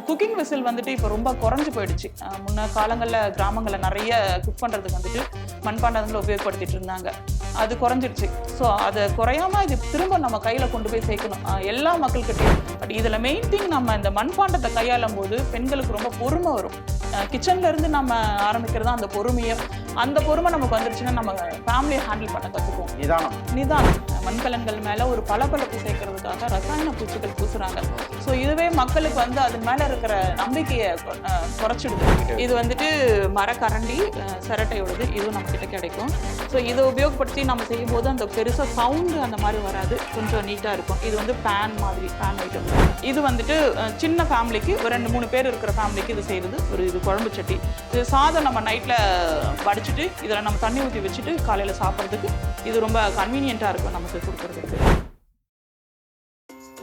Cooking vessel வந்துட்டு இப்போ ரொம்ப குறைஞ்சு போயிடுச்சு. முன்ன காலங்களில் கிராமங்களில் நிறைய குக் பண்ணுறதுக்கு வந்துட்டு மண்பாண்டங்களை உபயோகப்படுத்திட்டு இருந்தாங்க. அது குறைஞ்சிடுச்சு. ஸோ அதை குறையாமல் இது திரும்ப நம்ம கையில் கொண்டு போய் சேர்க்கணும் எல்லா மக்கள்கிட்டையும். பட் இதில் மெயின் திங் நம்ம இந்த மண்பாண்டத்தை கையாளும் போது பெண்களுக்கு ரொம்ப பொறுமை வரும். கிச்சன்ல இருந்து நம்ம ஆரம்பிக்கிறதா அந்த பொறுமையை, அந்த பொறுமை நமக்கு வந்துருச்சுன்னா நம்ம ஃபேமிலியை ஹேண்டில் பண்ண கற்றுக்குவோம். நிதானம் மண்கலன்கள் மேலே ஒரு பளபளப்பு சேர்க்கறதுக்காக ரசாயன பூச்சிகள் பூசுறாங்க. ஸோ இதுவே மக்களுக்கு வந்து அது மேலே இருக்கிற நம்பிக்கையை குறைச்சிடுது. இது வந்துட்டு மரக்கரண்டி சிரட்டையோடது, இதுவும் நம்மக்கிட்ட கிடைக்கும். ஸோ இதை உபயோகப்படுத்தி நம்ம செய்யும் போது அந்த பெருசாக சவுண்டு அந்த மாதிரி வராது, கொஞ்சம் நீட்டாக இருக்கும். இது வந்து பேன் மாதிரி, பேன் ஐட்டம். இது வந்துட்டு சின்ன ஃபேமிலிக்கு, ஒரு 2-3 பேர் இருக்கிற ஃபேமிலிக்கு இது செய்கிறது. இது குழம்பு சட்டி. இது சாதம் நம்ம நைட்டில் வடிச்சிட்டு இதில் நம்ம தண்ணி ஊற்றி வச்சுட்டு காலையில் சாப்பிட்றதுக்கு இது ரொம்ப கன்வீனியண்ட்டாக இருக்கும் நமக்கு கொடுக்குறதுக்கு.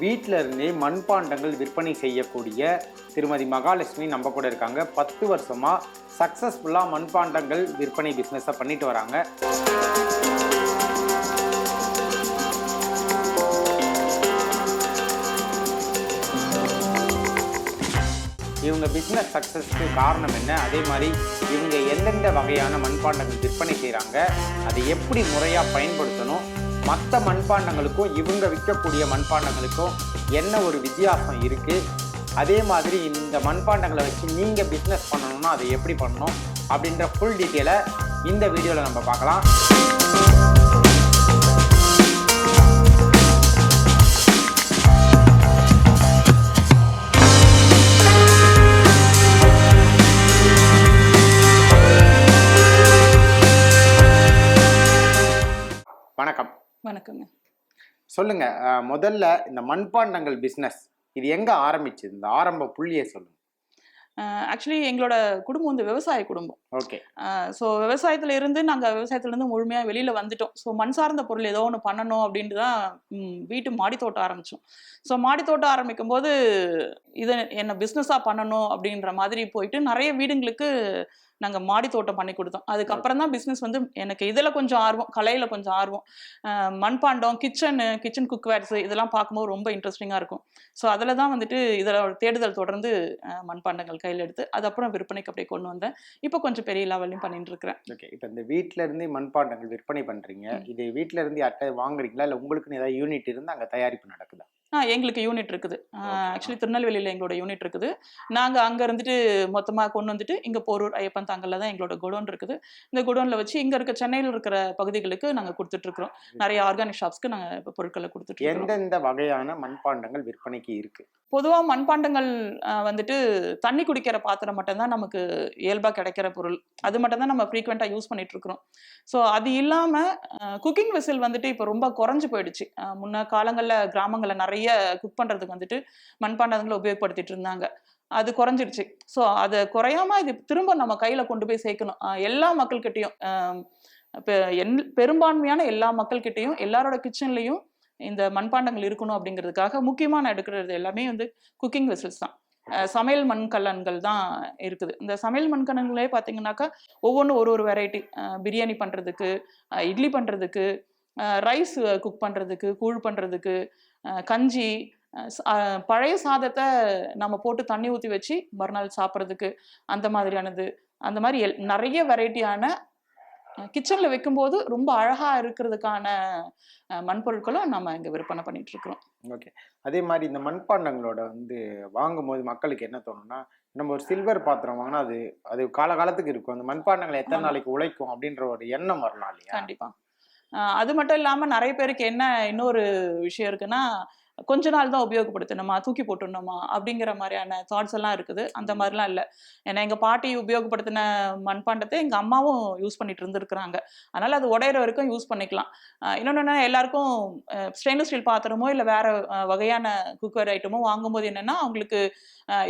வீட்டில் இருந்தே மண்பாண்டங்கள் விற்பனை செய்யக்கூடிய திருமதி மகாலட்சுமி நம்ம கூட இருக்காங்க. 10 வருஷமாக சக்ஸஸ்ஃபுல்லாக மண்பாண்டங்கள் விற்பனை பிஸ்னஸை பண்ணிட்டு வராங்க. இவங்க பிஸ்னஸ் சக்ஸஸ்க்கு காரணம் என்ன, அதே மாதிரி இவங்க எந்தெந்த வகையான மண்பாண்டங்கள் விற்பனை செய்கிறாங்க, அதை எப்படி முறையாக பயன்படுத்தணும், மற்ற மண்பாண்டங்களுக்கும் இவங்க விற்கக்கூடிய மண்பாண்டங்களுக்கும் என்ன ஒரு வித்தியாசம் இருக்குது, அதே மாதிரி இந்த மண்பாண்டங்களை வச்சு நீங்கள் பிஸ்னஸ் பண்ணணும்னா அதை எப்படி பண்ணணும் அப்படின்ற ஃபுல் டீட்டெயிலை இந்த வீடியோவில் நம்ம பார்க்கலாம். வணக்கம். வணக்கங்க. சொல்லுங்க, முதல்ல இந்த மண்பாண்டங்கள் பிஸ்னஸ் இது எங்க ஆரம்பிச்சது? இந்த ஆரம்ப புள்ளியை சொல்லுங்க. ஆக்சுவலி எங்களோட குடும்பம் வந்து விவசாய குடும்பம். ஓகே. ஸோ நாங்கள் விவசாயத்துலேருந்து முழுமையாக வெளியில் வந்துட்டோம். ஸோ மண் சார்ந்த பொருள் ஏதோ ஒன்று பண்ணணும் அப்படின்ட்டு தான் வீட்டு மாடித்தோட்டம் ஆரம்பித்தோம். ஸோ மாடித்தோட்டம் ஆரம்பிக்கும் போது இதை என்ன பிஸ்னஸாக பண்ணணும் அப்படின்ற மாதிரி போயிட்டு நிறைய வீடுங்களுக்கு நாங்கள் மாடி தோட்டம் பண்ணி கொடுத்தோம். அதுக்கப்புறம் தான் பிஸ்னஸ் வந்து எனக்கு இதில் கொஞ்சம் ஆர்வம், கலையில் கொஞ்சம் ஆர்வம். மண்பாண்டம், கிச்சன் குக்வேர்ஸ் இதெல்லாம் பார்க்கும்போது ரொம்ப இன்ட்ரெஸ்டிங்காக இருக்கும். ஸோ அதில் தான் வந்துட்டு இதில் தேடுதல் தொடர்ந்து மண்பாண்டங்கள் கையில் எடுத்து அது அப்புறம் விற்பனைக்கு அப்படியே கொண்டு வந்தேன். இப்போ கொஞ்சம் பெரிய லெவல்லையும் பண்ணிட்டு இருக்கிறேன். ஓகே. இப்போ இந்த வீட்டில இருந்தே மண்பாண்டங்கள் விற்பனை பண்ணுறீங்க. இது வீட்டில இருந்து யார்கிட்ட வாங்குறீங்களா, இல்லை உங்களுக்குன்னு ஏதாவது யூனிட் இருந்து அங்கே தயாரிப்பு நடக்குதா? எங்களுக்கு யூனிட் இருக்குது. ஆக்சுவலி திருநெல்வேலியில் எங்களோட யூனிட் இருக்குது. நாங்கள் அங்கே இருந்துட்டு மொத்தமாக கொண்டு வந்துட்டு இங்கே போரூர் ஐயப்பன் தாங்கல்ல தான் எங்களோட குடோன் இருக்குது. இந்த குடோனில் வச்சு இங்கே இருக்க சென்னையில் இருக்கிற பகுதிகளுக்கு நாங்கள் கொடுத்துட்ருக்குறோம். நிறைய ஆர்கானிக் ஷாப்ஸ்க்கு நாங்கள் இப்போ பொருட்களை கொடுத்துட்டு. எந்தெந்த வகையான மண்பாண்டங்கள் விற்பனைக்கு இருக்கு? பொதுவாக மண்பாண்டங்கள் வந்துட்டு தண்ணி குடிக்கிற பாத்திரம் மட்டும்தான் நமக்கு இயல்பாக கிடைக்கிற பொருள். அது மட்டும்தான் நம்ம ஃப்ரீக்வெண்ட்டாக யூஸ் பண்ணிட்டு இருக்கிறோம். ஸோ அது இல்லாமல் குக்கிங் வெசல் வந்துட்டு இப்போ ரொம்ப குறைஞ்சு போயிடுச்சு. முன்ன காலங்களில் கிராமங்களில் நிறைய குக் பண்ணுறதுக்கு வந்துட்டு மண்பாண்டங்களை உபயோகப்படுத்திட்டு இருந்தாங்க. அது குறைஞ்சிடுச்சு. ஸோ அதை குறையாமல் இது திரும்ப நம்ம கையில் கொண்டு போய் சேர்க்கணும் எல்லா மக்கள்கிட்டையும். இப்போ பெரும்பான்மையான எல்லா மக்கள்கிட்டையும் எல்லாரோட கிச்சன்லேயும் இந்த மண்பாண்டங்கள் இருக்கணும் அப்படிங்கிறதுக்காக முக்கியமாக நான் எடுக்கிறது எல்லாமே வந்து குக்கிங் வெசல்ஸ் தான். சமையல் மண்கலன்கள் தான் இருக்குது. இந்த சமையல் மண்கலன்களே பார்த்தீங்கன்னாக்கா ஒவ்வொன்றும் ஒரு வெரைட்டி. பிரியாணி பண்ணுறதுக்கு, இட்லி பண்ணுறதுக்கு, ரைஸ் குக் பண்ணுறதுக்கு, கூழ் பண்ணுறதுக்கு, கஞ்சி, பழைய சாதத்தை நம்ம போட்டு தண்ணி ஊற்றி வச்சு மறுநாள் சாப்பிட்றதுக்கு, அந்த மாதிரியானது. அந்த மாதிரி நிறைய வெரைட்டியான கிச்சனில் வைக்கும்போது ரொம்ப அழகாக இருக்கிறதுக்கான மண்பொருட்களும் நம்ம இங்கே விற்பனை பண்ணிட்டு இருக்கிறோம். ஓகே. அதே மாதிரி இந்த மண்பாண்டங்களோட வாங்கும்போது மக்களுக்கு என்ன தோணும்னா, நம்ம ஒரு சில்வர் பாத்திரம் வாங்கினா அது காலகாலத்துக்கு இருக்கும், அந்த மண்பாண்டங்கள் எத்தனை நாளைக்கு உழைக்கும் அப்படின்ற ஒரு எண்ணம் வரலாம் இல்லையா? கண்டிப்பா. அது மட்டும் இல்லாமல் நிறைய பேருக்கு என்ன இன்னொரு விஷயம் இருக்குன்னா, கொஞ்ச நாள் தான் உபயோகப்படுத்தணுமா, தூக்கி போட்டுடணுமா அப்படிங்கிற மாதிரியான தாட்ஸ் எல்லாம் இருக்குது. அந்த மாதிரிலாம் இல்லை. ஏன்னா எங்கள் பாட்டி உபயோகப்படுத்தின மண்பாண்டத்தை எங்கள் அம்மாவும் யூஸ் பண்ணிட்டு இருந்துருக்குறாங்க. அதனால் அது உடையிற வரைக்கும் யூஸ் பண்ணிக்கலாம். இன்னொன்று என்ன, எல்லாருக்கும் ஸ்டெயின்லெஸ் ஸ்டீல் பாத்திரமோ இல்லை வேறு வகையான குக்கர் ஐட்டமோ வாங்கும்போது என்னென்னா அவங்களுக்கு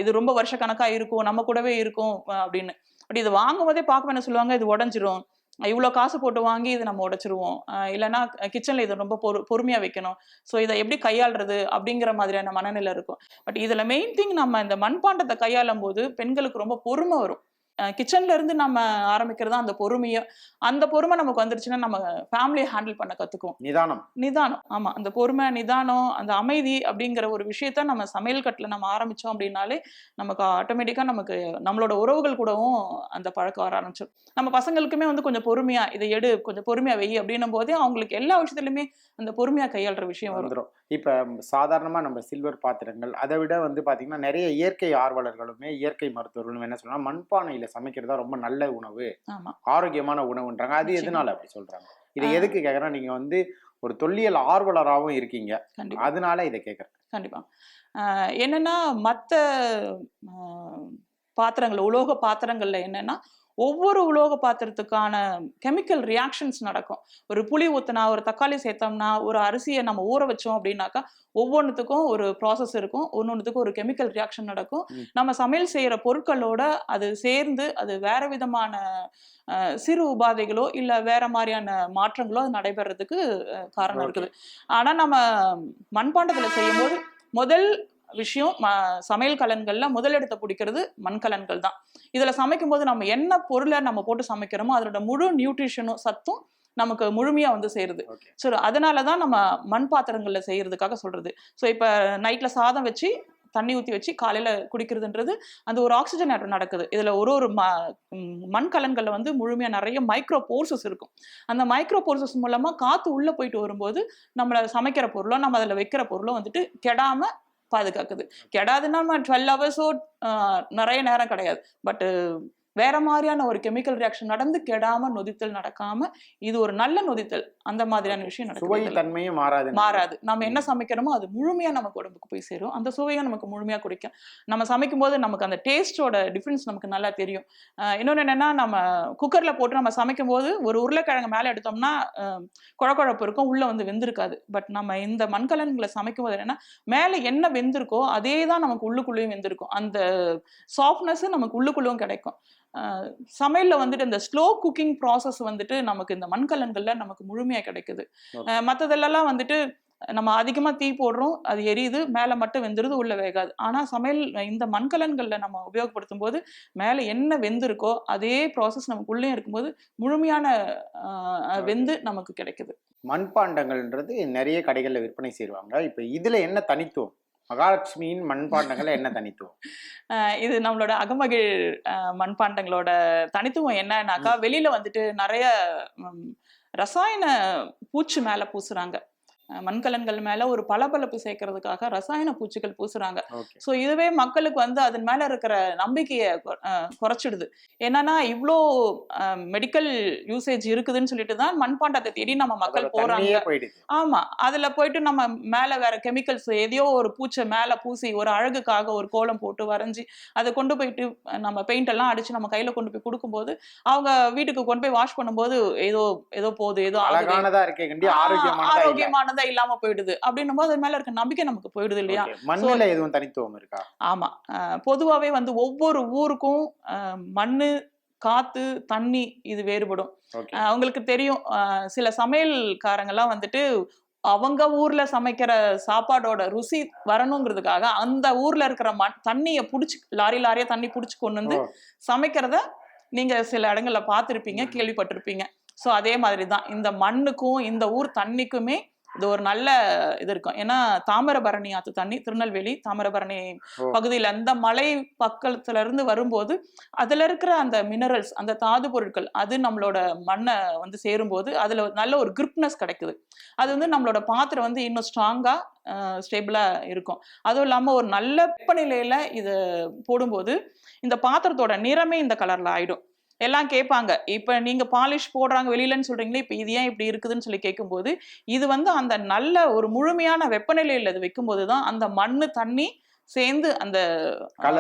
இது ரொம்ப வருஷக்கணக்காக இருக்கும், நம்ம கூடவே இருக்கும் அப்படின்னு. அப்படி இது வாங்கும் போதே பார்க்க என்ன சொல்லுவாங்க, இது உடஞ்சிரும், இவ்வளோ காசு போட்டு வாங்கி இதை நம்ம உடைச்சிருவோம், இல்லைன்னா கிச்சனில் இதை ரொம்ப பொறுமையாக வைக்கணும், ஸோ இதை எப்படி கையாளுறது அப்படிங்கிற மாதிரியான மனநிலை இருக்கும். பட் இதில் மெயின் திங் நம்ம இந்த மண்பாண்டத்தை கையாளும் போது பெண்களுக்கு ரொம்ப பொறுமை வரும். கிச்சன்ல இருந்து நம்ம ஆரம்பிக்கிறது அந்த பொறுமையை, அந்த பொறுமை நமக்கு வந்துருச்சுன்னா நம்ம ஃபேமிலியை ஹேண்டில் பண்ண கத்துக்குவோம். நிதானம், ஆமா. அந்த பொறுமை, நிதானம், அந்த அமைதி அப்படிங்கிற ஒரு விஷயத்த நம்ம சமையல் கட்டுல நம்ம ஆரம்பிச்சோம் அப்படின்னாலே நமக்கு ஆட்டோமேட்டிக்கா நமக்கு நம்மளோட உறவுகள் கூடவும் அந்த பழக்கம் வர ஆரம்பிச்சிடும். நம்ம பசங்களுக்குமே வந்து கொஞ்சம் பொறுமையா இதை எடு, கொஞ்சம் பொறுமையா வை அப்படின்னும் போதே அவங்களுக்கு எல்லா விஷயத்துலயுமே அந்த பொறுமையா கையாளுற விஷயம் வரும். இப்ப சாதாரணமா நம்ம சில்வர் பாத்திரங்கள், அதை விட வந்து பாத்தீங்கன்னா நிறைய இயற்கை ஆர்வலர்களுமே இயற்கை மருத்துவர்களும் என்ன சொல்றாங்க, மண்பானையில சமைக்கிறதா ரொம்ப நல்ல உணவு, ஆரோக்கியமான உணவுன்றாங்க. அது எதனால அப்படி சொல்றாங்க? இதை எதுக்கு கேக்குறேன், நீங்க வந்து ஒரு தொல்லியல் ஆர்வலராகவும் இருக்கீங்க, அதனால இதை கேக்குறேன். கண்டிப்பா. என்னன்னா மத்த பாத்திரங்கள், உலோக பாத்திரங்கள்ல என்னன்னா ஒவ்வொரு உலோக பாத்திரத்துக்கான கெமிக்கல் ரியாக்ஷன்ஸ் நடக்கும். ஒரு புளி ஊத்துனா, ஒரு தக்காளி சேர்த்தோம்னா, ஒரு அரிசியை நம்ம ஊற வச்சோம் அப்படின்னாக்கா ஒவ்வொன்றுத்துக்கும் ஒரு ப்ராசஸ் இருக்கும், ஒன்னொன்றுத்துக்கும் ஒரு கெமிக்கல் ரியாக்ஷன் நடக்கும். நம்ம சமையல் செய்யற பொருட்களோட அது சேர்ந்து அது வேற விதமான சிறு உபாதைகளோ இல்ல வேற மாதிரியான மாற்றங்களோ அது நடைபெறதுக்கு காரணம் இருக்குது. ஆனா நம்ம மண்பாண்டத்துல செய்யும் போது முதல் விஷயம், சமையல் கலன்கள்ல முதலிடத்தை பிடிக்கிறது மண்கலன்கள் தான். இதுல சமைக்கும் போது நம்ம என்ன பொருளை நம்ம போட்டு சமைக்கிறோமோ அதோட முழு நியூட்ரிஷனும் சத்தும் நமக்கு முழுமையா வந்து சேருது. சரி, அதனாலதான் நம்ம மண் பாத்திரங்கள்ல செய்யறதுக்காக சொல்றது. ஸோ இப்ப நைட்ல சாதம் வச்சு தண்ணி ஊற்றி வச்சு காலையில குடிக்கிறதுன்றது அந்த ஒரு ஆக்சிஜன் ஆட்டம் நடக்குது. இதுல ஒரு மண்கலன்கள்ல வந்து முழுமையா நிறைய மைக்ரோ போர்சஸ் இருக்கும். அந்த மைக்ரோ போர்சஸ் மூலமா காத்து உள்ள போயிட்டு வரும்போது நம்மள சமைக்கிற பொருளோ நம்ம அதுல வைக்கிற பொருளோ வந்துட்டு கெடாம பாதுகாக்குது. கெடாதுன்னா 12 ஹவர்ஸோ நிறைய நேரம் கிடையாது. பட் வேற மாதிரியான ஒரு கெமிக்கல் ரியாக்ஷன் நடந்து கெடாம நொதித்தல் நடக்காம இது ஒரு நல்ல நொதித்தல், அந்த மாதிரியான விஷயம் நடக்குது. மாறாது. நம்ம என்ன சமைக்கிறோமோ அது முழுமையா நமக்கு உடம்புக்கு போய் சேரும். அந்த சுவையை நமக்கு முழுமையா குடிக்கும். நம்ம சமைக்கும் போது நமக்கு அந்த டேஸ்டோட டிஃபரன்ஸ் நமக்கு நல்லா தெரியும். இன்னொன்னு என்னன்னா, நம்ம குக்கர்ல போட்டு நம்ம சமைக்கும் போது ஒரு உருளைக்கிழங்கு மேல எடுத்தோம்னா குழக்குழப்பு இருக்கும், உள்ள வந்து வெந்திருக்காது. பட் நம்ம இந்த மண்கலன்களை சமைக்கும் போது என்னன்னா மேல என்ன வெந்திருக்கோ அதே தான் நமக்கு உள்ளுக்குள்ளேயும் வெந்திருக்கும். அந்த சாஃப்ட்னஸ் நமக்கு உள்ளுக்குள்ளேயும் கிடைக்கும். சமையல்ல வந்துட்டு இந்த ஸ்லோ குக்கிங் ப்ராசஸ் வந்துட்டு நமக்கு இந்த மண்கலன்கள்ல நமக்கு முழுமையா கிடைக்குது. மற்றதெல்லாம் வந்துட்டு நம்ம அதிகமா தீ போடுறோம், அது எரியுது, மேல மட்டும் வெந்துருது, உள்ள வேகாது. ஆனா சமையல் இந்த மண்கலன்கள்ல நம்ம உபயோகப்படுத்தும் போது மேல என்ன வெந்திருக்கோ அதே ப்ராசஸ் நமக்கு உள்ளே இருக்கும்போது முழுமையான வெந்து நமக்கு கிடைக்குது. மண்பாண்டங்கள்ன்றது நிறைய கடைகள்ல விற்பனை செய்வாங்க. இப்ப இதுல என்ன தனித்துவம்? மகாலட்சுமியின் மண்பாண்டங்கள் என்ன தனித்துவம்? இது நம்மளோட அகமகிழ் மண்பாண்டங்களோட தனித்துவம் என்னன்னாக்கா, வெளியில வந்துட்டு நிறைய ரசாயன பூச்சி மேல பூசுறாங்க. மண்கலன்கள் மேல ஒரு பளபளப்பு சேர்க்கறதுக்காக ரசாயன பூச்சிகள் பூசுறாங்க. சோ இதுவே மக்களுக்கு வந்து அதன் மேல இருக்கிற நம்பிக்கையை குறைச்சிடுது. என்னன்னா இவ்வளோ மெடிக்கல் யூசேஜ் இருக்குதுன்னு சொல்லிட்டு தான் மண்பாண்டத்தை தேடி நம்ம மக்கள் போறாங்க. ஆமா, அதுல போயிட்டு நம்ம மேல வேற கெமிக்கல்ஸ் எதையோ ஒரு பூச்சை மேல பூசி ஒரு அழகுக்காக ஒரு கோலம் போட்டு வரைஞ்சி அதை கொண்டு போயிட்டு நம்ம பெயிண்ட் எல்லாம் அடிச்சு நம்ம கையில கொண்டு போய் கொடுக்கும்போது அவங்க வீட்டுக்கு கொண்டு போய் வாஷ் பண்ணும்போது ஏதோ ஏதோ போகுது, ஏதோ ஆரோக்கியமானது இல்லாம போயிடுது. அப்படின்னும் போது அது மேல இருக்க நம்பிக்கை நமக்கு போயிடுது இல்லையா? மண்ணுல எதுவும் தனித்துவம் இருக்கா? ஆமா, பொதுவாவே வந்து ஒவ்வொரு ஊருக்கும் மண்ணு, காத்து, தண்ணி இது வேறுபடும். அவங்களுக்கு தெரியும். சில சமையல்காரங்கெல்லாம் வந்துட்டு அவங்க ஊர்ல சமைக்கிற சாப்பாடோட ருசி வரணுங்கிறதுக்காக அந்த ஊர்ல இருக்கிற தண்ணிய புடிச்சு லாரியா தண்ணி புடிச்சு கொண்டு வந்து சமைக்கிறத நீங்க சில இடங்கள்ல பார்த்திருப்பீங்க, கேள்விப்பட்டிருப்பீங்க. சோ அதே மாதிரிதான் இந்த மண்ணுக்கும் இந்த ஊர் தண்ணிக்குமே இது ஒரு நல்ல இது இருக்கும். ஏன்னா தாமிரபரணி ஆத்து தண்ணி, திருநெல்வேலி தாமிரபரணி பகுதியில அந்த மலை பக்கத்துல இருந்து வரும்போது அதுல இருக்கிற அந்த மினரல்ஸ், அந்த தாது பொருட்கள் அது நம்மளோட மண்ணை வந்து சேரும்போது அதுல நல்ல ஒரு கிரிப்னஸ் கிடைக்குது. அது வந்து நம்மளோட பாத்திரம் வந்து இன்னும் ஸ்ட்ராங்கா ஸ்டேபிளா இருக்கும். அதுவும் இல்லாம ஒரு நல்ல வெப்பநிலையில இத போடும்போது இந்த பாத்திரத்தோட நிறமே இந்த கலர்ல ஆயிடும். எல்லாம் கேட்பாங்க, இப்ப நீங்க பாலிஷ் போடுறாங்க வெளியிலன்னு சொல்றீங்களே, இப்ப இது ஏன் இப்படி இருக்குதுன்னு சொல்லி கேட்கும்போது இது வந்து அந்த நல்ல ஒரு முழுமையான வெப்பநிலையில அது வைக்கும் போதுதான் அந்த மண்ணு தண்ணி சேர்ந்து அந்த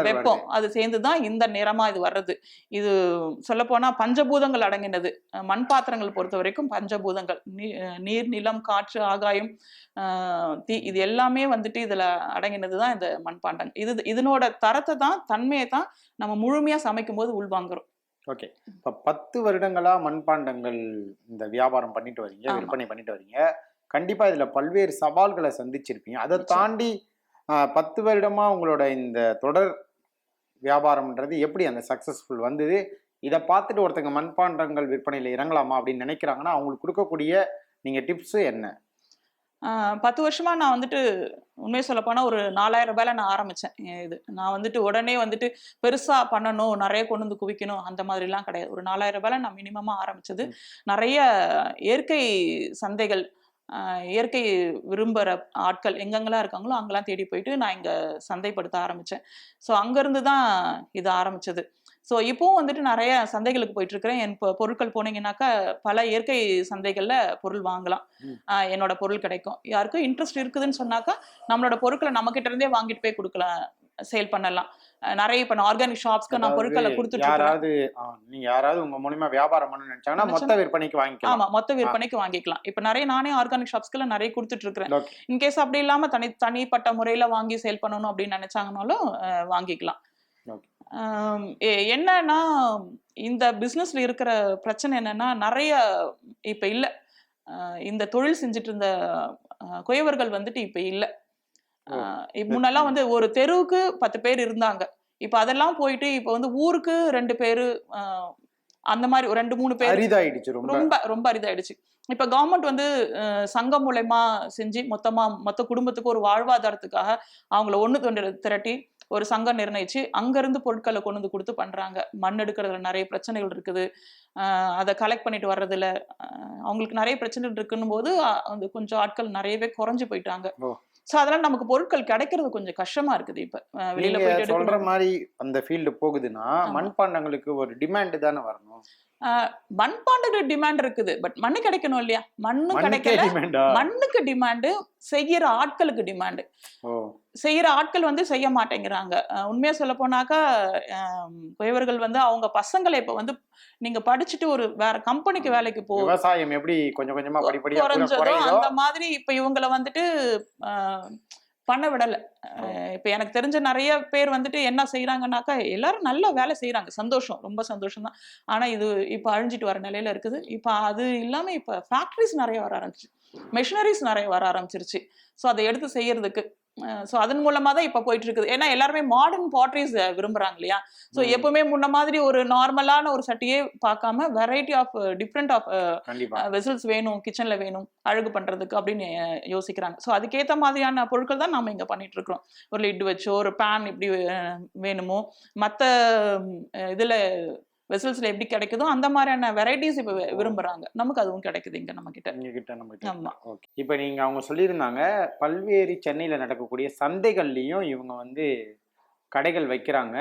வெப்பம் அது சேர்ந்துதான் இந்த நிறமா இது வர்றது. இது சொல்ல போனா பஞ்சபூதங்கள் அடங்கினது. மண் பாத்திரங்கள் பொறுத்த வரைக்கும் பஞ்சபூதங்கள், நீர், நிலம், காற்று, ஆகாயம், தீ, இது எல்லாமே வந்துட்டு இதுல அடங்கினதுதான் இந்த மண்பாண்டங்கள். இதனோட தரத்தை தான், தன்மையை தான் நம்ம முழுமையா சமைக்கும் போது உள்வாங்குறோம். ஓகே, இப்போ 10 வருடங்களா மண்பாண்டங்கள் இந்த வியாபாரம் பண்ணிட்டு வரீங்க, விற்பனை பண்ணிட்டு வரீங்க. கண்டிப்பா இதுல பல்வேறு சவால்களை சந்திச்சிருப்பீங்க. அதை தாண்டி 10 வருடமா உங்களோட இந்த தொடர் வியாபாரம்ன்றது எப்படி அந்த சக்ஸஸ்ஃபுல் வந்தது? இதை பார்த்துட்டு ஒருத்தங்க மண்பாண்டங்கள் விற்பனையில் இறங்கலாமா அப்படின்னு நினைக்கிறாங்கன்னா அவங்களுக்கு கொடுக்கக்கூடிய நீங்கள் டிப்ஸு என்ன? 10 வருஷமா நான் வந்துட்டு உண்மையை சொல்ல போனா ஒரு 4000 ரூபாயில நான் ஆரம்பிச்சேன். இது நான் வந்துட்டு உடனே வந்துட்டு பெருசா பண்ணணும், நிறைய கொண்டு வந்து குவிக்கணும் அந்த மாதிரிலாம் கிடையாது. ஒரு 4000 ரூபாயில நான் மினிமமா ஆரம்பிச்சது. நிறைய இயற்கை சந்தைகள், இயற்கை விரும்புகிற ஆட்கள் எங்கெங்கெல்லாம் இருக்காங்களோ அங்கெல்லாம் தேடி போயிட்டு நான் இங்கே சந்தைப்படுத்த ஆரம்பித்தேன். ஸோ அங்கேருந்து தான் இது ஆரம்பிச்சது. ஸோ இப்போவும் வந்துட்டு நிறைய சந்தைகளுக்கு போயிட்டு இருக்கிறேன். என் பொருட்கள் போனீங்கன்னாக்கா பல இயற்கை சந்தைகளில் பொருள் வாங்கலாம். என்னோட பொருள் கிடைக்கும். யாருக்கும் இன்ட்ரெஸ்ட் இருக்குதுன்னு சொன்னாக்கா நம்மளோட பொருட்களை நம்மகிட்ட இருந்தே வாங்கிட்டு போய் கொடுக்கலாம், சேல் பண்ணலாம். நிறைய இப்ப ஆர்கானிக் ஷாப்ஸ்க்கு நான் பொருட்களை கொடுத்துட்டு நீங்க யாராவது உங்க மூலமா வியாபாரம் பண்ணணும்னு நினைச்சாங்கன்னா மொத்த விற்பனைக்கு வாங்கிக்கலாம். ஆமா, மொத்த விற்பனைக்கு வாங்கிக்கலாம். இப்ப நிறைய நானே ஆர்கானிக் ஷாப்ஸ்க்கு நிறைய கொடுத்துட்டு இருக்கிறேன். இன்கேஸ் அப்படி இல்லாம தனிப்பட்ட முறையில வாங்கி சேல் பண்ணணும் அப்படின்னு நினைச்சாங்கனாலும் வாங்கிக்கலாம். என்னன்னா இந்த பிசினஸ்ல இருக்கிற பிரச்சனை என்னன்னா நிறைய இப்ப இல்ல. இந்த தொழில் செஞ்சுட்டு இருந்த குயவர்கள் வந்துட்டு இப்ப இல்ல. முன்னெல்லாம் வந்து ஒரு தெருவுக்கு 10 பேர் இருந்தாங்க. இப்ப அதெல்லாம் போயிட்டு இப்ப வந்து ஊருக்கு 2 பேரு, அந்த மாதிரி ஒரு 2-3 பேர் அரிதாயிடுச்சு. ரொம்ப ரொம்ப அரிதாயிடுச்சு. இப்ப கவர்மெண்ட் வந்து சங்கம் மூலமா செஞ்சு மொத்த குடும்பத்துக்கு ஒரு வாழ்வாதாரத்துக்காக அவங்கள ஒண்ணு திரட்டி ஒரு சங்கம் நிர்ணயிச்சு அங்கிருந்து பொருட்களை கொண்டு வந்து கொடுத்து பண்றாங்க. மண் எடுக்கிறதுல நிறைய பிரச்சனைகள் இருக்குது. அதை கலெக்ட் பண்ணிட்டு வர்றதுல அவங்களுக்கு நிறைய பிரச்சனைகள் இருக்குன்னும் போது கொஞ்சம் ஆட்கள் நிறையவே குறைஞ்சு போயிட்டாங்க. சோ அதெல்லாம் நமக்கு பொருட்கள் கிடைக்கிறது கொஞ்சம் கஷ்டமா இருக்குது. இப்ப வெளியில போயிட்டு சொல்ற மாதிரி அந்த ஃபீல்டு போகுதுன்னா மண்பாண்டங்களுக்கு ஒரு டிமாண்ட் தானே வரணும். மண்பாண்டங்களுக்கு டிமாண்ட் இருக்குது. பட் மண்ணு கிடைக்கணும் இல்லையா? மண்ணு கிடைக்கல. மண்ணுக்கு டிமாண்டு, செய்யற ஆட்களுக்கு டிமாண்டு. செய்யற ஆட்கள் வந்து செய்ய மாட்டேங்கிறாங்க. உண்மையா சொல்ல போனாக்கா குயவர்கள் வந்து அவங்க பசங்களை இப்ப வந்து நீங்க படிச்சுட்டு ஒரு வேற கம்பெனிக்கு வேலைக்கு போ, விவசாயம் எப்படி கொஞ்சம் கொஞ்சமா படிப்படியா குறைஞ்சதோ அந்த மாதிரி இப்ப இவங்களை வந்துட்டு பண்ண விடல. இப்ப எனக்கு தெரிஞ்ச நிறைய பேர் வந்துட்டு என்ன செய்யறாங்கன்னாக்கா எல்லாரும் நல்ல வேலை செய்யறாங்க, சந்தோஷம், ரொம்ப சந்தோஷம் தான். ஆனா இது இப்ப அழிஞ்சிட்டு வர நிலையில இருக்குது. இப்ப அது இல்லாம இப்ப ஃபேக்டரிஸ் நிறைய வர ஆரம்பிச்சு, மெஷினரிஸ் நிறைய வர ஆரம்பிச்சிருச்சு. ஸோ அதை எடுத்து செய்யறதுக்கு ஸோ அதன் மூலமா தான் இப்ப போயிட்டு இருக்குது. ஏன்னா எல்லாருமே மாடர்ன் பாட்ரிஸ் விரும்புறாங்க இல்லையா? ஸோ எப்பவுமே முன்ன மாதிரி ஒரு நார்மலான ஒரு சட்டியே பார்க்காம variety of different of vessels வேணும், கிச்சன்ல வேணும் அழகு பண்றதுக்கு அப்படின்னு யோசிக்கிறாங்க. ஸோ அதுக்கேற்ற மாதிரியான பொருட்கள் தான் நம்ம இங்க பண்ணிட்டு இருக்கிறோம். ஒரு லிட் வச்சோ ஒரு பேன் இப்படி வேணுமோ, மற்ற இதுல வெசல்ஸ்ல எப்படி கிடைக்குதோ அந்த மாதிரியான வெரைட்டிஸ் இப்ப விரும்புறாங்க. நமக்கு அதுவும் கிடைக்குது இங்க நம்ம கிட்ட. ஆமா. இப்ப நீங்க அவங்க சொல்லியிருந்தாங்க பல்வேறு சென்னையில நடக்கக்கூடிய சந்தைகள்லயும் இவங்க வந்து கடைகள் வைக்கிறாங்க.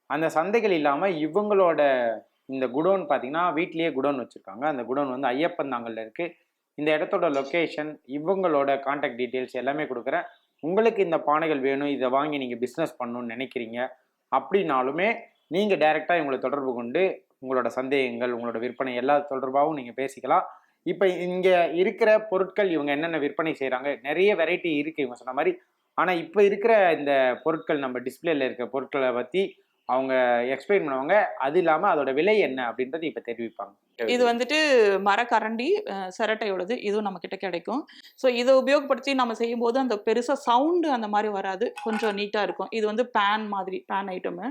அந்த சந்தைகள் இல்லாம இவங்களோட இந்த குடோன் பாத்தீங்கன்னா வீட்லயே குடோன் வச்சிருக்காங்க. அந்த குடோன் வந்து ஐயப்பந்தாங்கல்ல இருக்கு. இந்த இடத்தோட லொக்கேஷன், இவங்களோட கான்டாக்ட் டீட்டெயில்ஸ் எல்லாமே கொடுக்குறேன். உங்களுக்கு இந்த பானைகள் வேணும், இதை வாங்கி நீங்க பிசினஸ் பண்ணணும்னு நினைக்கிறீங்க அப்படின்னாலுமே நீங்கள் டைரெக்டாக இவங்களை தொடர்பு கொண்டு உங்களோட சந்தேகங்கள், உங்களோட விற்பனை எல்லா தொடர்பாகவும் நீங்கள் பேசிக்கலாம். இப்போ இங்கே இருக்கிற பொருட்கள் இவங்க என்னென்ன விற்பனை செய்கிறாங்க, நிறைய வெரைட்டி இருக்குது இவங்க சொன்ன மாதிரி. ஆனால் இப்போ இருக்கிற இந்த பொருட்கள், நம்ம டிஸ்பிளேல இருக்கிற பொருட்களை பற்றி அவங்க எக்ஸ்பிளைன் பண்ணுவாங்க. அது இல்லாமல் அதோட விலை என்ன அப்படின்றது இப்போ தெரிவிப்பாங்க. இது வந்துட்டு மரக்கரண்டி சிரட்டையோடது, இதுவும் நம்ம கிட்ட கிடைக்கும். ஸோ இதை உபயோகப்படுத்தி நம்ம செய்யும் போது அந்த பெருசா சவுண்டு அந்த மாதிரி வராது, கொஞ்சம் நீட்டா இருக்கும். இது வந்து பேன் மாதிரி, பேன் ஐட்டமு.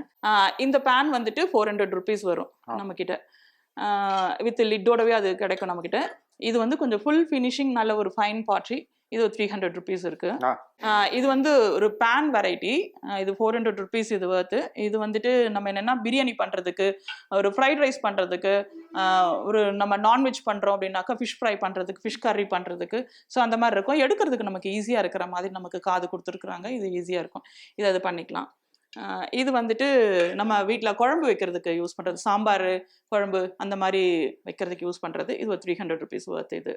இந்த பேன் வந்துட்டு 400 rupees வரும் நம்ம கிட்ட. வித் லிட்டோடவே அது கிடைக்கும் நம்ம கிட்ட. இது வந்து கொஞ்சம் ஃபுல் ஃபினிஷிங், நல்ல ஒரு ஃபைன் பாட்ரி. இது 300 rupees இருக்கு. இது வந்து ஒரு பேன் வெரைட்டி. இது 400 rupees இது வர்த்து. இது வந்துட்டு நம்ம என்னன்னா பிரியாணி பண்றதுக்கு, ஒரு ஃப்ரைட் ரைஸ் பண்றதுக்கு, ஒரு நம்ம நான்வெஜ் பண்றோம் அப்படின்னாக்கா ஃபிஷ் ஃப்ரை பண்றதுக்கு, ஃபிஷ் கர்ரி பண்றதுக்கு, ஸோ அந்த மாதிரி இருக்கும். எடுக்கிறதுக்கு நமக்கு ஈஸியா இருக்கிற மாதிரி நமக்கு காது கொடுத்துருக்குறாங்க. இது ஈஸியா இருக்கும், இது அது பண்ணிக்கலாம். இது வந்துட்டு நம்ம வீட்டில் குழம்பு வைக்கிறதுக்கு யூஸ் பண்ணுறது, சாம்பார் குழம்பு அந்த மாதிரி வைக்கிறதுக்கு யூஸ் பண்ணுறது. இது ஒரு 300 rupees வர்த்து. இது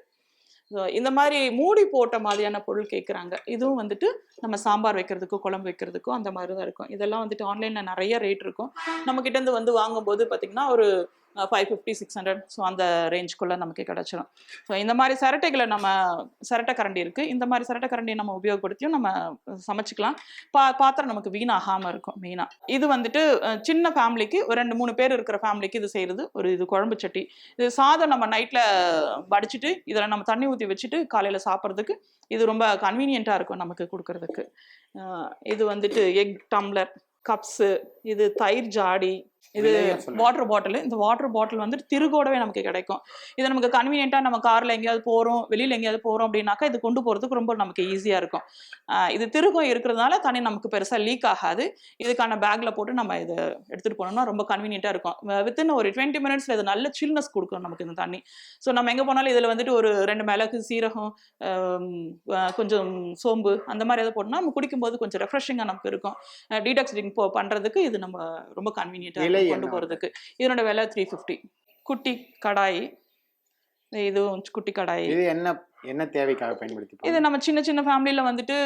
ஸோ இந்த மாதிரி மூடி போட்ட மாதிரியான பொருள் கேட்குறாங்க. இதுவும் வந்துட்டு நம்ம சாம்பார் வைக்கிறதுக்கும் குழம்பு வைக்கிறதுக்கும் அந்த மாதிரி தான் இருக்கும். இதெல்லாம் வந்துட்டு ஆன்லைனில் நிறைய ரேட் இருக்கும். நம்மக்கிட்டேருந்து வந்து வாங்கும்போது பார்த்திங்கன்னா ஒரு 550-600, ஸோ அந்த ரேஞ்சுக்குள்ளே நமக்கு கிடச்சிடும். ஸோ இந்த மாதிரி சிரட்டைகளை நம்ம, சிரட்டை கரண்டி இருக்குது, இந்த மாதிரி சிரட்டை கரண்டியை நம்ம உபயோகப்படுத்தியும் நம்ம சமைச்சிக்கலாம். பாத்திரம் நமக்கு வீணாகாமல் இருக்கும் மெயினாக. இது வந்துட்டு சின்ன ஃபேமிலிக்கு, ஒரு 2-3 பேர் இருக்கிற ஃபேமிலிக்கு இது செய்கிறது. இது குழம்பு சட்டி. இது சாதம் நம்ம நைட்டில் வடிச்சிட்டு இதில் நம்ம தண்ணி ஊற்றி வச்சுட்டு காலையில் சாப்பிட்றதுக்கு இது ரொம்ப கன்வீனியண்ட்டாக இருக்கும் நமக்கு கொடுக்கறதுக்கு. இது வந்துட்டு எக் டம்ளர், கப்ஸு, இது தயிர் ஜாடி, இது விலையும் சொல்லுங்க. Water bottle. இந்த வாட்டர் பாட்டில் வந்துட்டு திருகோடவே நமக்கு கிடைக்கும். இது நமக்கு கன்வீனியன்ட்டா நம்ம கார்ல எங்கேயாவது போறோம், வெளியில எங்கேயாவது போறோம் அப்படின்னாக்கா இது கொண்டு போறதுக்கு ரொம்ப நமக்கு ஈஸியா இருக்கும். இது திருகம் இருக்கிறதுனால தண்ணி நமக்கு பெருசா லீக் ஆகாது. இதுக்கான பேக்ல போட்டு நம்ம இதை எடுத்துட்டு போனோம்னா ரொம்ப கன்வீனியன்ட்டா இருக்கும். வித்தின் ஒரு 20 மினிட்ஸ்ல இது நல்ல சில்னஸ் கொடுக்கும் நமக்கு இந்த தண்ணி. ஸோ நம்ம எங்க போனாலும் இதுல வந்துட்டு ஒரு 2 மிளகு, சீரகம், கொஞ்சம் சோம்பு அந்த மாதிரி ஏதாவது போட்டோம்னா நம்ம குடிக்கும்போது கொஞ்சம் ரெஃப்ரெஷிங்கா நமக்கு இருக்கும். டீடாக்ஸ் ட்ரிங்க் பண்றதுக்கு இது நம்ம ரொம்ப கன்வீனியன்ட்டா விலை இருக்கும் கொண்டு என்ன போறதுக்கு. இதனோட விலை 350. குட்டி கடாய், இதுவும் குட்டி கடாய். இது என்ன என்ன தேவைக்காக பயன்படுத்தி இது நம்ம சின்ன சின்ன ஃபேமிலியில வந்துட்டு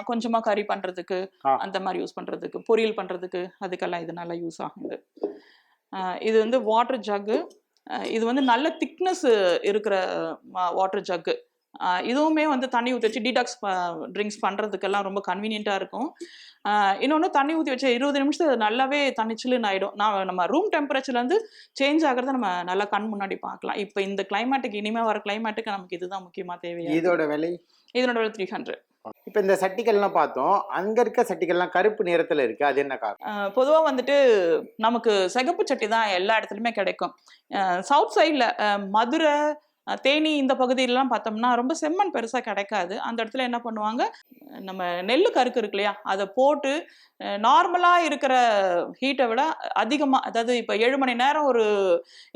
கொஞ்சமா கறி பண்றதுக்கு, அந்த மாதிரி யூஸ் பண்றதுக்கு, பொரியல் பண்றதுக்கு, அதுக்கெல்லாம் இது நல்லா யூஸ் ஆகுது. இது வந்து வாட்டர் ஜக்கு. இது வந்து நல்ல திக்னஸ் இருக்கிற வாட்டர் ஜக்கு. இதுவுமே வந்து தண்ணி ஊற்றி வச்சு டீடாக்ஸ் ட்ரிங்க்ஸ் பண்ணுறதுக்கெல்லாம் ரொம்ப கன்வீனியண்ட்டாக இருக்கும். இன்னொன்று தண்ணி ஊற்றி வச்சு 20 நிமிஷத்துல நல்லாவே தண்ணி சில்லுன்னு ஆகிடும். நம்ம ரூம் டெம்பரேச்சர்லேருந்து சேஞ்ச் ஆகிறத நம்ம நல்லா கண் முன்னாடி பார்க்கலாம். இப்போ இந்த கிளைமேட்டுக்கு, இனிமேல் வர கிளைமேட்டுக்கு நமக்கு இதுதான் முக்கியமாக தேவையா. இதோட விலை? இதனோட விலை 300. இப்போ இந்த சட்டிகள்லாம் பார்த்தோம், அங்க இருக்க சட்டிகள்லாம் கருப்பு நிறத்துல இருக்கு, அது என்ன காரணம்? பொதுவாக வந்துட்டு நமக்கு சிகப்பு சட்டி தான் எல்லா இடத்துலையுமே கிடைக்கும். சவுத் சைடில் மதுரை, தேனி இந்த பகுதியிலலாம் பார்த்தோம்னா ரொம்ப செம்மண் பெருசாக கிடைக்காது. அந்த இடத்துல என்ன பண்ணுவாங்க, நம்ம நெல் கருக்கு இருக்கு இல்லையா, அதை போட்டு நார்மலாக இருக்கிற ஹீட்டை விட அதிகமாக, அதாவது இப்போ 7 மணி நேரம் ஒரு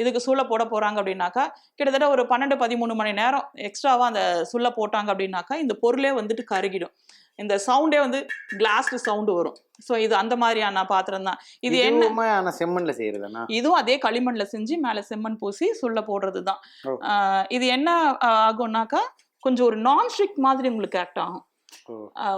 இதுக்கு சூளை போட போகிறாங்க அப்படின்னாக்கா கிட்டத்தட்ட ஒரு 12-13 மணி நேரம் எக்ஸ்ட்ராவாக அந்த சூளை போட்டாங்க அப்படின்னாக்கா இந்த பொருளே வந்துட்டு கருகிடும். இந்த சவுண்டே வந்து கிளாஸ்டு சவுண்டு வரும். ஸோ இது அந்த மாதிரியான பாத்திரம் தான். இது என்ன செம்மண்ல செய்யறதுனா, இதுவும் அதே களிமண்ல செஞ்சு மேல செம்மண் பூசி சுள்ள போடுறது தான். இது என்ன ஆகும்னாக்கா கொஞ்சம் ஒரு நான்ஸ்டிக் மாதிரி உங்களுக்கு ஆக்ட் ஆகும்.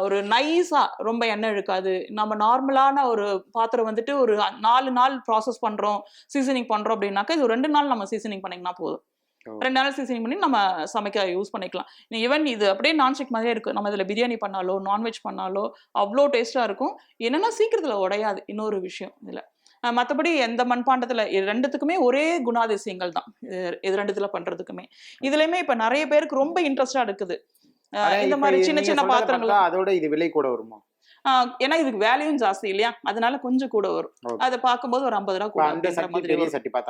ஒரு நைஸா ரொம்ப எண்ணெய் இழுக்காது. நம்ம நார்மலான ஒரு பாத்திரம் வந்துட்டு ஒரு 4 நாள் ப்ராசஸ் பண்றோம், சீசனிங் பண்றோம் அப்படின்னாக்கா இது 2 நாள் நம்ம சீசனிங் பண்ணிங்கன்னா போதும். 2 நாள் சீசனிங் பண்ணி நம்ம சமைக்க யூஸ் பண்ணிக்கலாம். ஈவன் இது அப்படியே நான்ஸ்டிக் மாதிரியே இருக்கு. நம்ம இதுல பிரியாணி பண்ணாலோ நான்வெஜ் பண்ணாலோ அவ்வளோ டேஸ்டா இருக்கும். என்னன்னா சீக்கிரத்துல உடையாது. இன்னொரு விஷயம் இதுல. மற்றபடி எந்த மண்பாண்டத்துல ரெண்டுத்துக்குமே ஒரே குணாதிசயங்கள் தான். இது ரெண்டுத்துல பண்றதுக்குமே. இதுலயுமே இப்ப நிறைய பேருக்கு ரொம்ப இன்ட்ரெஸ்டா இருக்குது. இந்த மாதிரி சின்ன சின்ன பாத்திரங்கள். அதோட இது விலை கூட வருமா? ஏன்னா இதுக்கு வேலையும் ஜாஸ்தி இல்லையா, அதனால கொஞ்சம் கூட வரும். அதை பார்க்கும்போது ஒரு 50 ரூபா கூட.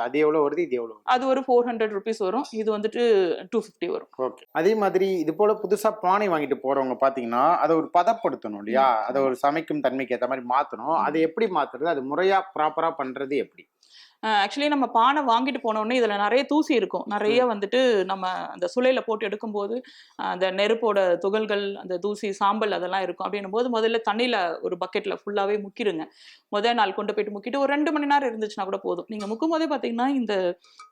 அது எவ்வளவு வருது, இது எவ்வளவு? அது ஒரு 400 rupees வரும். இது வந்துட்டு 250 வரும். ஓகே. அதே மாதிரி இது போல புதுசா பானை வாங்கிட்டு போறவங்க பாத்தீங்கன்னா அதை ஒரு பதப்படுத்தணும் இல்லையா, அதை ஒரு சமைக்கும் தன்மைக்கு ஏற்ற மாதிரி மாத்தணும். அதை எப்படி மாத்துறது, அது முறையா ப்ராப்பரா பண்றது எப்படி? ஆக்சுவலி நம்ம பானை வாங்கிட்டு போனோடனே இதில் நிறைய தூசி இருக்கும். நிறைய வந்துட்டு நம்ம அந்த சுளையில் போட்டு எடுக்கும்போது அந்த நெருப்போட துகள்கள், அந்த தூசி, சாம்பல் அதெல்லாம் இருக்கும். அப்படின்னும் போது முதல்ல தண்ணியில் ஒரு பக்கெட்டில் ஃபுல்லாகவே முக்கிடுங்க. முதல் நாள் கொண்டு போயிட்டு முக்கிட்டு ஒரு 2 மணி நேரம் இருந்துச்சுன்னா கூட போதும். நீங்கள் முக்கும் போதே பார்த்தீங்கன்னா இந்த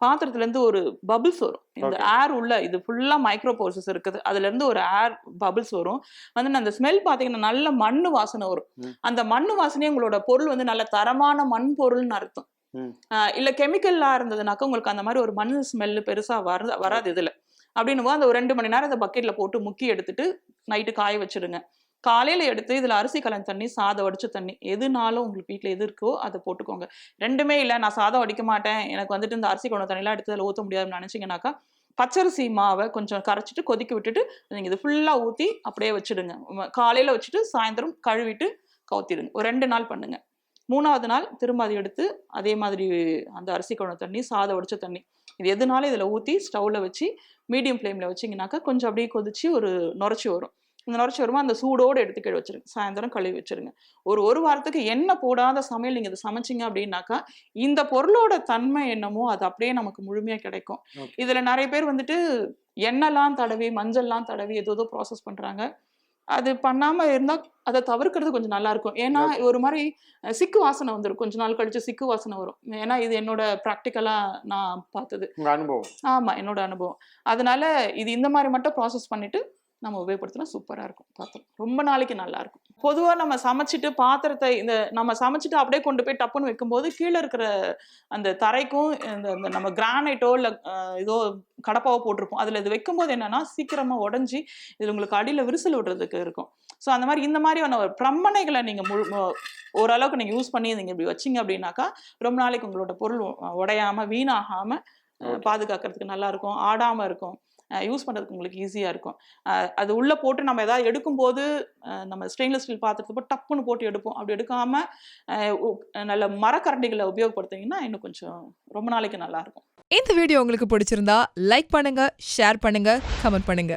பாத்திரத்துலேருந்து ஒரு பபிள்ஸ் வரும். இந்த ஏர் உள்ள இது ஃபுல்லாக மைக்ரோ போர்சஸ் இருக்குது. அதுலேருந்து ஒரு ஏர் பபிள்ஸ் வரும். வந்து அந்த ஸ்மெல் பார்த்தீங்கன்னா நல்ல மண் வாசனை வரும். அந்த மண் வாசனையே உங்களோட பொருள் வந்து நல்ல தரமான மண் பொருள்னு அர்த்தம். இல்ல கெமிக்கல்லா இருந்ததுனாக்கா உங்களுக்கு அந்த மாதிரி ஒரு மண் ஸ்மெல்லு பெருசா வராது இதுல. அப்படின்னு அந்த ஒரு 2 மணி நேரம் அந்த பக்கெட்ல போட்டு முக்கி எடுத்துட்டு நைட்டு காய வச்சிடுங்க. காலையில எடுத்து இதுல அரிசி கலந்த தண்ணி, சாதம் வடிச்ச தண்ணி, எதுனாலும் உங்களுக்கு வீட்டுல எது இருக்கோ அதை போட்டுக்கோங்க. ரெண்டுமே இல்லை நான் சாதம் வடிக்க மாட்டேன், எனக்கு வந்துட்டு இந்த அரிசி கலந்த தண்ணிலாம் எடுத்து அதில் ஊற்ற முடியாதுன்னு நினைச்சீங்கன்னாக்கா பச்சரிசி மாவை கொஞ்சம் கரைச்சிட்டு கொதிக்க விட்டுட்டு நீங்க இது ஃபுல்லா ஊத்தி அப்படியே வச்சிடுங்க. காலையில வச்சுட்டு சாயந்தரம் கழுவிட்டு கவுத்திடுங்க. ஒரு 2 நாள் பண்ணுங்க. 3ஆவது நாள் திரும்ப அதை எடுத்து அதே மாதிரி அந்த அரிசி கலந்த தண்ணி, சாதம் வடிச்ச தண்ணி, இது எதுனாலும் இதில் ஊற்றி ஸ்டவ்வில் வச்சு மீடியம் ஃப்ளேமில் வச்சிங்கனாக்கா கொஞ்சம் அப்படியே கொதிச்சு ஒரு நுரைச்சி வரும். இந்த நுரைச்சி வருமா அந்த சூடோடு எடுத்து கீழே வச்சிருங்க. சாயந்தரம் கழுவி வச்சிருங்க. ஒரு வாரத்துக்கு எண்ணெய் போடாத சமையல் நீங்கள் இதை சமைச்சிங்க அப்படின்னாக்கா இந்த பொருளோட தன்மை என்னமோ அது அப்படியே நமக்கு முழுமையாக கிடைக்கும். இதில் நிறைய பேர் வந்துட்டு எண்ணெய்லாம் தடவி, மஞ்சள்லாம் தடவி ஏதோ ப்ராசஸ் பண்ணுறாங்க. அது பண்ணாம இருந்தா அதை தவிர்க்கிறது கொஞ்சம் நல்லா இருக்கும். ஏன்னா ஒரு மாதிரி சிக்கு வாசனை வந்துடும். கொஞ்ச நாள் கழிச்சு சிக்கு வாசனை வரும். ஏன்னா இது என்னோட ப்ராக்டிக்கலா நான் பார்த்தது அனுபவம். ஆமா, என்னோட அனுபவம். அதனால இது இந்த மாதிரி மட்டும் ப்ராசஸ் பண்ணிட்டு நம்ம உபயோகப்படுத்தினா சூப்பரா இருக்கும். பாத்திரம் ரொம்ப நாளைக்கு நல்லா இருக்கும். பொதுவா நம்ம சமைச்சிட்டு பாத்திரத்தை நம்ம சமைச்சிட்டு அப்படியே கொண்டு போய் டப்புன்னு வைக்கும்போது கீழே இருக்கிற அந்த தரைக்கும் இந்த நம்ம கிரானைட்டோ இல்லை ஏதோ கடப்பாவோ போட்டிருப்போம். அதுல இது வைக்கும்போது என்னன்னா சீக்கிரமா உடஞ்சி இது உங்களுக்கு அடியில விரிசல் விடுறதுக்கு இருக்கும். ஸோ அந்த மாதிரி இந்த மாதிரியான ஒரு பிரம்மனைகளை நீங்க ஓரளவுக்கு நீங்க யூஸ் பண்ணி நீங்க இப்படி வச்சிங்க அப்படின்னாக்கா ரொம்ப நாளைக்கு உங்களோட பொருள் உடையாம வீணாகாம பாதுகாக்கிறதுக்கு நல்லா இருக்கும், ஆடாம இருக்கும். யூஸ் பண்ணுறதுக்கு உங்களுக்கு ஈஸியாக இருக்கும். அது உள்ளே போட்டு நம்ம எதாவது எடுக்கும்போது நம்ம ஸ்டெயின்லெஸ் ஸ்டீல் பாத்திரத்தை போட்டு டப்புன்னு போட்டு எடுப்போம். அப்படி எடுக்காமல் நல்ல மரக்கரண்டிகளை உபயோகப்படுத்திங்கன்னா இன்னும் கொஞ்சம் ரொம்ப நாளைக்கு நல்லாயிருக்கும். இந்த வீடியோ உங்களுக்கு பிடிச்சிருந்தா லைக் பண்ணுங்க, ஷேர் பண்ணுங்க, கமெண்ட் பண்ணுங்க.